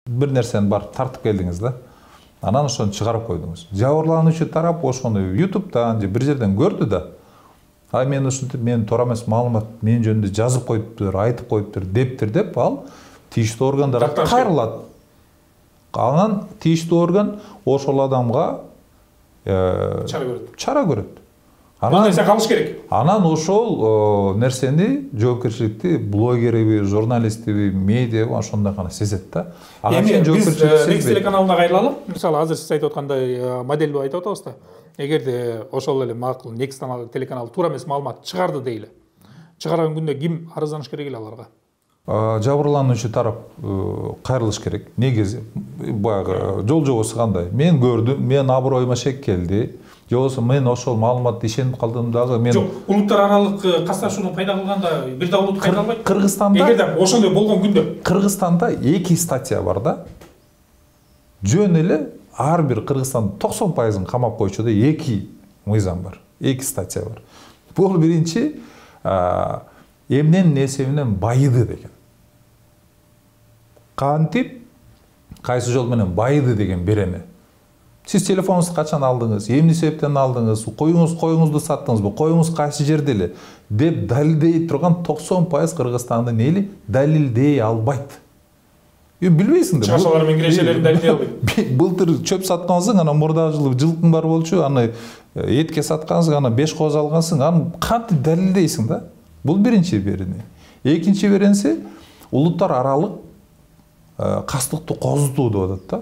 бир нерсени барып тартып келдиңиз да. Анан ошону чыгарып койдуңуз. Жабырлануучу тарап ошону YouTube'дан же бир жерден көрдү да. Мен ушинтип мен туура эмес маалымат мен жөнүндө жазып коюптур, айтып коюптур, дептир деп ал тийиштүү органдарга кайрылат. Анан тийиштүү орган ошол адамга чара көрөт. Бул нерсе калыш керек. Анан ошол нерсени жоопкерчиликти блогериби, журналистиби, медиаби ошондой гана сезет да. Эми биз Next телеканалына кайрылалы. Мисалы азыр сиз айтып аткандай модель айтып атабыз да. Эгерде ошол эле макул Next телеканалы туура эмес маалымат чыгарды дейли. Чыгарган күндө ким арызданыш керек эле аларга? Жабырлануучу тарап кайрылыш керек. Негизи баягы жол жобосу кандай? Мен көрдүм, мен аброюма шек келди. Же болбосо мен ошол маалыматты ишенип калдым дагы мен. Жок, улуттар аралык касташууну пайда кылганда бир да улут кайта албайт. Кыргызстанда эгерде ошондой болгон күндө Кыргызстанда 2 статья бар да. Жөн эле ар бир Кыргызстандын 90%-ын камап койчуда 2 мыйзам бар. 2 статья бар. Бул биринчи эмненин эсебинен байыды деген. Кантип кайсы жол менен байыды деген берене. Сиз телефонуңузду качан алдыңыз, эмне себептен алдыңыз, коюңузду саттыңызбы, коюңуз кайсы жерде эле деп далилдей турган 90% Кыргызстандын эли далилдей албайт. Билбейсиң да. Чашалар менен кирешелерин далилдей албайт. Былтыр чөп саткансың, анан мурда жылы жылкың бар болчу, аны этке саткансың, анан 5 коз алгансың, аны кантип далилдейсиң да? Бул биринчи берене. Экинчи беренеси улуттар аралык кастыктуу козутуу деп атат да.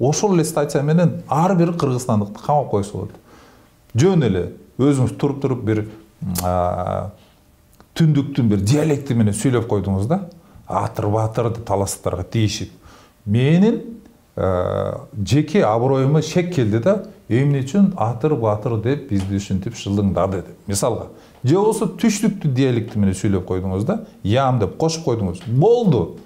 Ошол эле статья менен ар бир кыргызстандыкты камап койсо болот. Жөн эле өзүңүз туруп бир түндүктүн бир диалекти менен сүйлөп койдуңуз да. Атыр батыр деп таластарга тийишип. Менин жеке аброюма шек келди да, эмне үчүн атыр батыр деп бизди ушинтип шылыңдады деп. Мисалга, же болбосо түштүктү диалекти менен сүйлөп койдуңуз да, ям деп кошуп койдуңуз. Болду.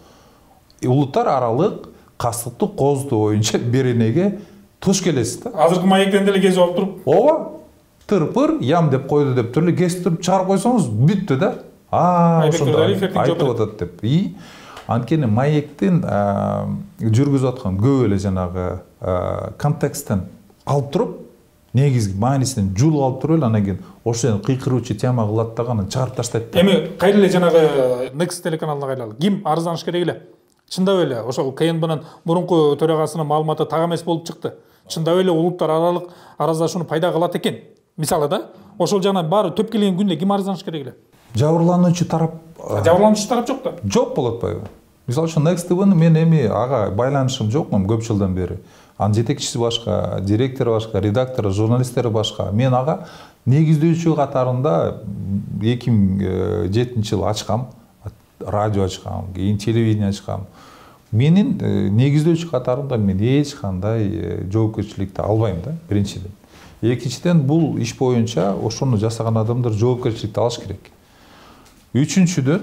Улуттар аралык кастыктуу козутуу боюнча беренеге туш келесиз да. Азыркы маектен деле кесип алып туруп. Ооба. Тырпыр ям деп койду деп туруп кесип туруп чыгарып койсоңуз бүттү да. Айтып атат деп. Анткени маектин жүргүзүп аткан көп эле жанагы контексттен алып туруп, негизги маанисинен жулуп алып туруп эле анан кийин ошол кыйкыруучу тема кылат дагы анан чыгарып таштайт. Эми кайра эле жанагы Next телеканалына кайрылалы. Ким арызданыш керек эле? Чындап эле ошол КНБнын мурунку төрагасынын маалыматы так эмес болуп чыкты. Чындап эле улуттар аралык араздашууну пайда кылат экен. Мисалы да, ошол жагынан баары төп келген күндө ким арызданыш керек эле? Жабырлануучу тарап. Жабырлануучу тарап жок да. Жок болуп атпайбы? Мисалы үчүн Next TV'ни мен эми ага байланышым жокмун көп жылдан бери. Анын жетекчиси башка, директору башка, редактору, журналисттери башка. Мен ага негиздөөчү катарында 2007 жылы ачкам, радио ачкам, кийин телевидение ачкам. Менин негиздөөчү катарында мен эч кандай жоопкерчиликти албайм да, биринчиден. Экинчиден бул иш боюнча ошону жасаган адамдар жоопкерчиликти алыш керек. Үчүнчүдөн,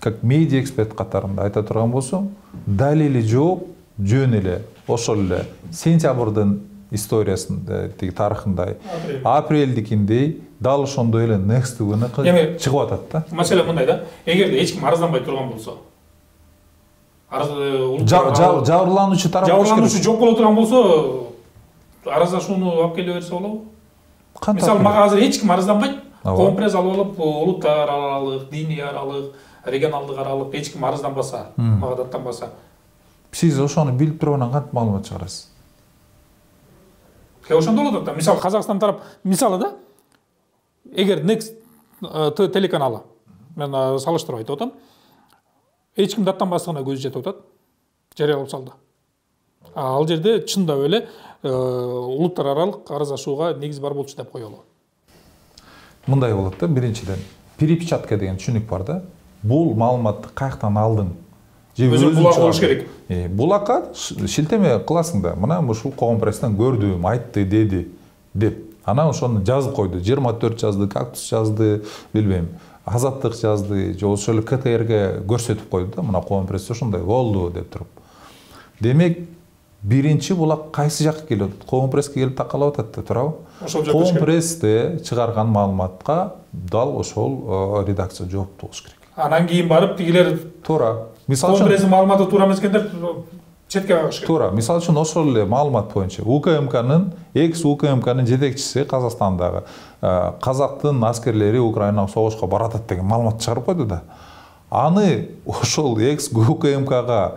как медиа эксперт катарында айта турган болсом, далили жок, жөн эле ошол эле сентябрдын историясында, тарыхындай, апрелдикиндей, дал ошондой эле Next TV'ни чыгып атат да. Маселе мындай да, эгерде эч ким арызданбай турган болсо, жабырлануучу тарап жабырлануучу жок боло турган болсо, арыздашууну алып келе берсе болобу? Мисалы, мага азыр эч ким арызданбайт. Коом пресс алып алып, улуттар аралык, диний аралык, регионалдык аралык эч ким арызданбаса, мага даттанбаса. Сиз ошону билип туруп анан кантип маалымат чыгарасыз? Ошондо болот да. Мисалы, Казакстан тарап, мисалы да, эгер Next телеканалы, мен салыштырып айтып атам, эч ким даттанбастыгына көзү жетип атат, жарыялап салды. Ал жерде чындап эле улуттар аралык арыздашууга негиз бар болчу деп коелу. Мындай болот да, биринчиден перепечатка деген түшүнүк бар да. Бул маалыматты каяктан алдың? Өзүң булак болуш керек. Булакка шилтеме кыласың да. Мына ушул Коом пресстен көрдүм, айтты, деди деп. Анан ошону жазып койду. 24 жазды, Кактус жазды, билбейм, Азаттык жазды, же ошол КТРге көрсөтүп койду да. Мына Коом пресс ошондой болду деп туруп. Демек, биринчи булак кайсы жакка келип атат? Коом пресске келип такалап атат да, туурабы? Коом прессте чыгарган маалыматка дал ошол редакция жоопту болуш керек. Анан кийин барып тигилер туура мисалы үчүн Конгресстин маалыматы туура эмес экендер четке кагыш керек. туура, мисалы үчүн ошол эле маалымат боюнча УКМКнын экс УКМКнын жетекчиси Казакстандагы казактын аскерлери Украинага согушка баратат деген маалымат чыгарып койду да. Аны ошол экс УКМКга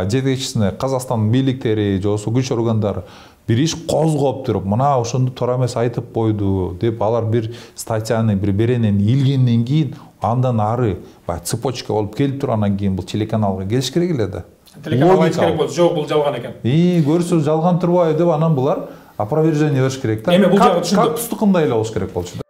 жетекчисине Казакстандын бийликтери же болбосо күч органдары бир иш козгоп туруп, мына ошондо туура эмес айтып койду деп алар бир статьяны, бир беренени илгенден кийин андан ары баягы цепочка болуп келип тургандан кийин бул телеканалга келиш керек эле да. Телеканал айтыш керек болду, жок бул жалган экен. Көрсөз жалган турбайбы деп анан булар опровержение бериш керек да. Эми бул жагы түшүндүк. Как устукундай эле болуш керек болчу да.